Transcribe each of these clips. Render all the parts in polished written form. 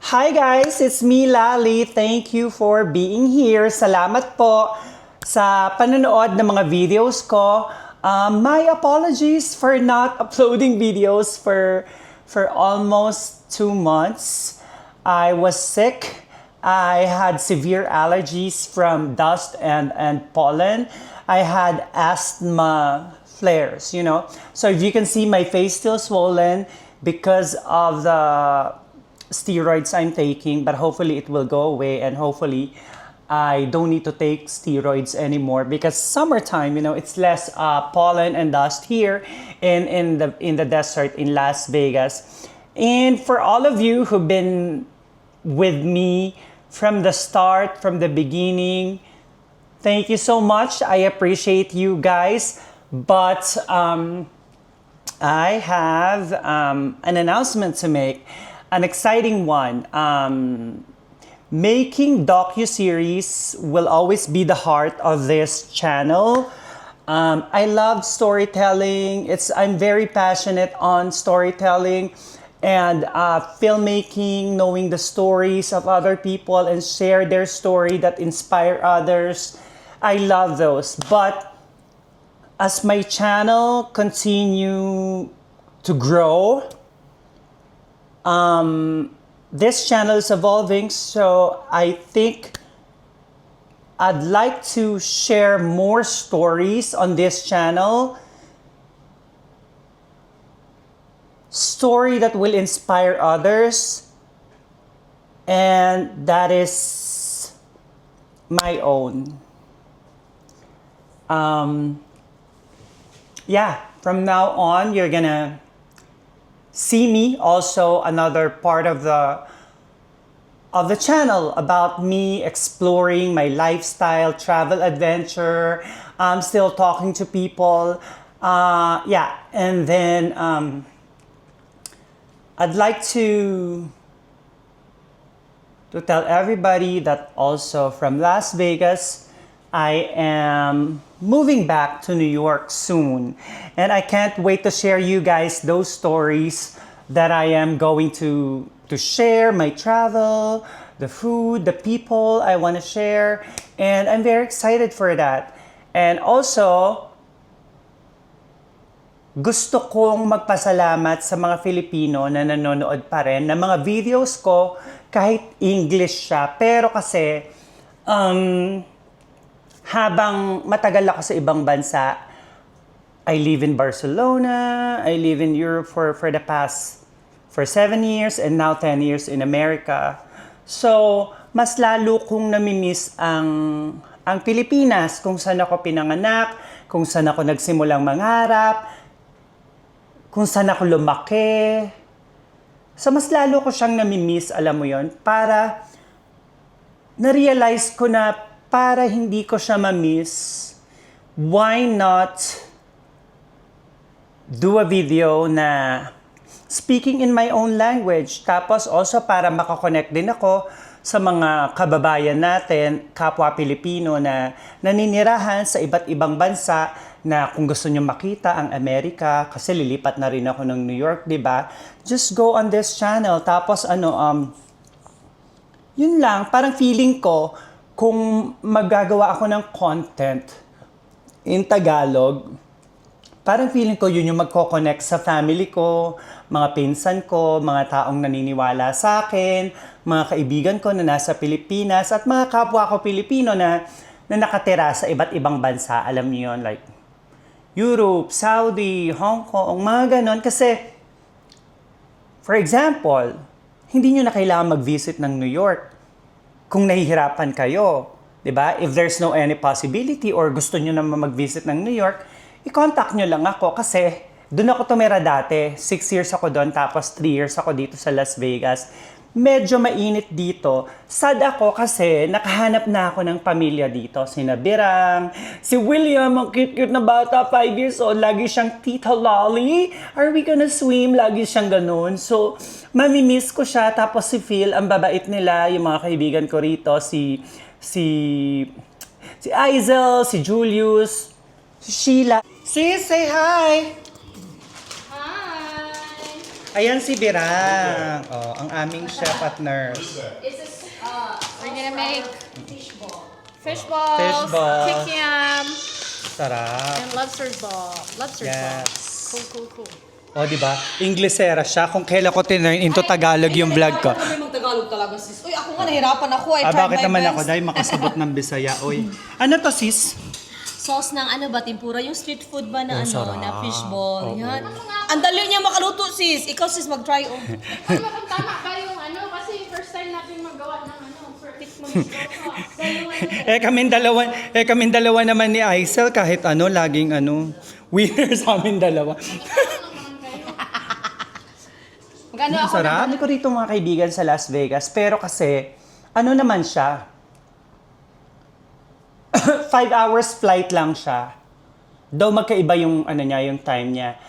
Hi guys, it's me Lali. Thank you for being here. Salamat po sa panonood ng mga videos ko. My apologies for not uploading videos for almost 2 months. I was sick. I had severe allergies from dust and pollen. I had asthma flares, you know. So if you can see my face still swollen because of the steroids I'm taking, but hopefully it will go away and hopefully I don't need to take steroids anymore because summertime, you know, it's less pollen and dust here in the desert in Las Vegas. And for all of you who've been with me from the start, from the beginning, thank you so much. I appreciate you guys. But I have an announcement to make. An exciting one. Making docuseries will always be the heart of this channel. I love storytelling. I'm very passionate on storytelling and filmmaking, knowing the stories of other people and share their story that inspire others. I love those. But as my channel continue to grow, this channel is evolving, so I think I'd like to share more stories on this channel. Story that will inspire others, and that is my own. Yeah, from now on, you're gonna see me also another part of the channel about me exploring my lifestyle, travel adventure. I'm still talking to people. Yeah, and then I'd like to tell everybody that also from Las Vegas, I am moving back to New York soon. And I can't wait to share you guys those stories that I am going to share, my travel, the food, the people I want to share. And I'm very excited for that. And also, gusto kong magpasalamat sa mga Filipino na nanonood pa rin ng mga videos ko kahit English siya. Pero kasi, habang matagal ako sa ibang bansa, I live in Barcelona, I live in Europe for 7 years and now 10 years in America. So, mas lalo kong namimiss ang Pilipinas, kung saan ako pinanganak, kung saan ako nagsimulang mangarap, kung saan ako lumaki. So, mas lalo ko siyang namimiss, alam mo yon, para na-realize ko na para hindi ko siya ma-miss, why not do a video na speaking in my own language. Tapos also para makakonect din ako sa mga kababayan natin, kapwa Pilipino na naninirahan sa iba't ibang bansa na kung gusto nyo makita ang Amerika, kasi lilipat na rin ako ng New York, di ba? Just go on this channel. Tapos yun lang, parang feeling ko, kung magagawa ako ng content in Tagalog, parang feeling ko yun yung magko-connect sa family ko, mga pinsan ko, mga taong naniniwala sa akin, mga kaibigan ko na nasa Pilipinas, at mga kapwa ko Pilipino na nakatira sa iba't ibang bansa. Alam niyo yun, like Europe, Saudi, Hong Kong, mga ganon. Kasi, for example, hindi nyo na kailangan mag-visit ng New York kung nahihirapan kayo, 'di ba? If there's no any possibility or gusto niyo naman mag-visit ng New York, i-contact niyo lang ako kasi doon ako tumira dati. 6 years ako doon, tapos 3 years ako dito sa Las Vegas. Medyo mainit dito. Sad ako kasi nakahanap na ako ng pamilya dito. Sina Birang, si William, ang cute-cute na bata, 5 years old. Lagi siyang, Tita Lolly, are we gonna swim? Lagi siyang ganun. So, mamimiss ko siya. Tapos si Phil, ang babait nila, yung mga kaibigan ko rito, si Aizel, si Julius, si Sheila. Sis, say hi! Hi! Ayan si Birang. Oh, ang aming chef at nurse. We're gonna make fish Fish balls, balls. kikiam, Sarap. and lobster ball. Lobster ball. Yes. Cool. O, di ba? Inglesera siya. Kung kailan ko tinurn into Tagalog yung vlog ko. Kami mag-Tagalog talaga, sis. Uy, ako nga nahirapan ako. I tried Bakit my naman best. ako? Dahil makasabot ng Bisaya. Oy. Ano to, sis? Sauce ng ano ba, tempura? Yung street food ba na sarap. na fishball. Oo. Yan. Ang dali niya makaluto, sis. Ikaw, sis, mag-try. Oh. Ano kung tama ba yung ano? Kasi first time natin magawa ng ano, perfect kaming dalawa naman ni Aisel kahit ano, laging ano, winner sa amin dalawa. Magano ako Sarap. Ano ko rito mga kaibigan sa Las Vegas, pero kasi, ano naman siya, 5 hours flight lang siya. Though magkaiba yung ano niya, yung time niya.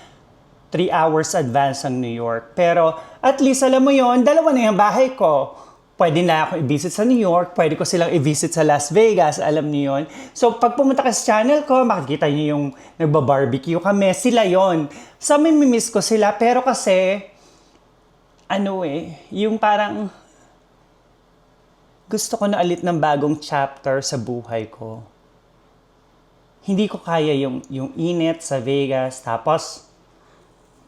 3 hours advance ang New York. Pero at least alam mo yon, dalawa na yung bahay ko. Pwede na ako i-visit sa New York, pwede ko silang i-visit sa Las Vegas, alam niyo yon. So pag pumunta ka sa channel ko, makikita niyo yung nagba-barbecue kami, sila yon. So mamimiss ko sila, pero kasi, ano yung parang, gusto ko na ulit ng bagong chapter sa buhay ko. Hindi ko kaya yung init sa Vegas. Tapos,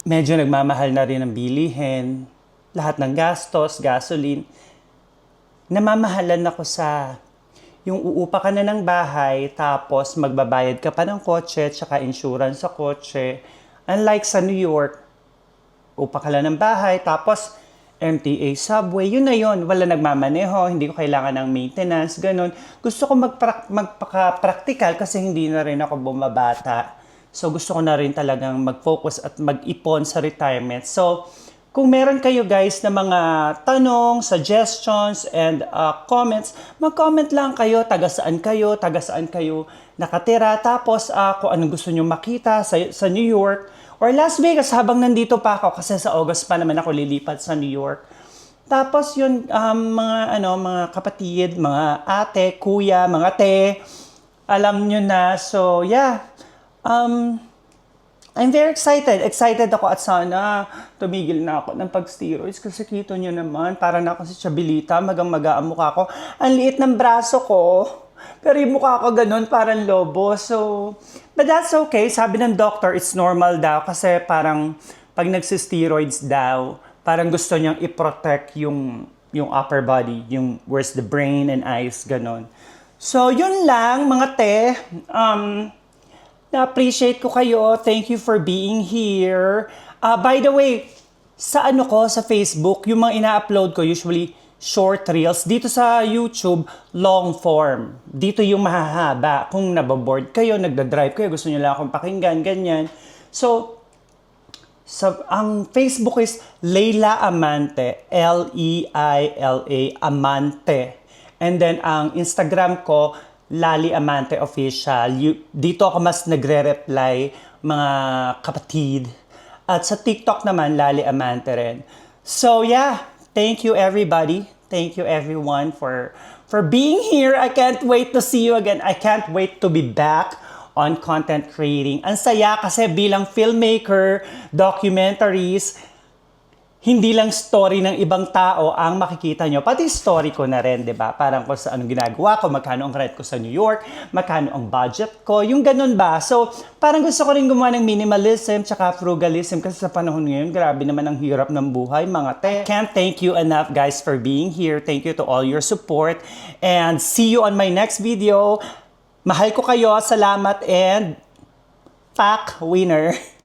medyo nagmamahal na rin ang bilihin. Lahat ng gastos, gasoline. Namamahalan ako sa yung uupa ka na ng bahay, tapos magbabayad ka pa ng kotse, tsaka insurance sa kotse. Unlike sa New York, upa ka lang ng bahay, tapos MTA subway, yun na yun. Wala nagmamaneho, hindi ko kailangan ng maintenance, ganun. Gusto ko magpaka-practical kasi hindi na rin ako bumabata. So gusto ko na rin talagang mag-focus at mag-ipon sa retirement. So kung meron kayo guys na mga tanong, suggestions, and comments, mag-comment lang kayo, taga saan kayo nakatira, tapos kung anong gusto nyo makita sa New York, or Las Vegas habang nandito pa ako kasi sa August pa naman ako lilipat sa New York. Tapos yun, mga kapatid, mga ate, kuya, mga te, alam nyo na. So yeah, I'm very excited. Excited ako at sana tumigil na ako ng pag-steroids kasi kita nyo naman, parang na ako si Chabilita, magang-maga ang mukha ko. Ang liit ng braso ko. Pero yung mukha ko ganun, parang lobo. So, but that's okay. Sabi ng doctor, it's normal daw. Kasi parang pag nagsisteroids daw, parang gusto niyang i-protect yung upper body, yung where's the brain and eyes, ganun. So, yun lang, mga te. Na-appreciate ko kayo. Thank you for being here. By the way, sa sa Facebook, yung mga ina-upload ko, usually, short reels. Dito sa YouTube, long form. Dito yung mahahaba. Kung nababoard kayo, nagda-drive kayo, gusto nyo lang akong pakinggan, ganyan. So, ang Facebook is Leila Amante. Leila Amante. And then, ang Instagram ko, Lali Amante Official. Dito ako mas nagre-reply, mga kapatid. At sa TikTok naman, Lali Amante rin. So, yeah. Thank you everybody. Thank you everyone for being here. I can't wait to see you again. I can't wait to be back on content creating. Ang saya kasi bilang filmmaker, documentaries, hindi lang story ng ibang tao ang makikita nyo, pati story ko na rin, di ba? Parang kung sa anong ginagawa ko, magkano ang rent ko sa New York, magkano ang budget ko, yung ganun ba? So, parang gusto ko rin gumawa ng minimalism tsaka frugalism kasi sa panahon ngayon, grabe naman ang hirap ng buhay, mga te. Can't thank you enough, guys, for being here. Thank you to all your support. And see you on my next video. Mahal ko kayo. Salamat and pack winner.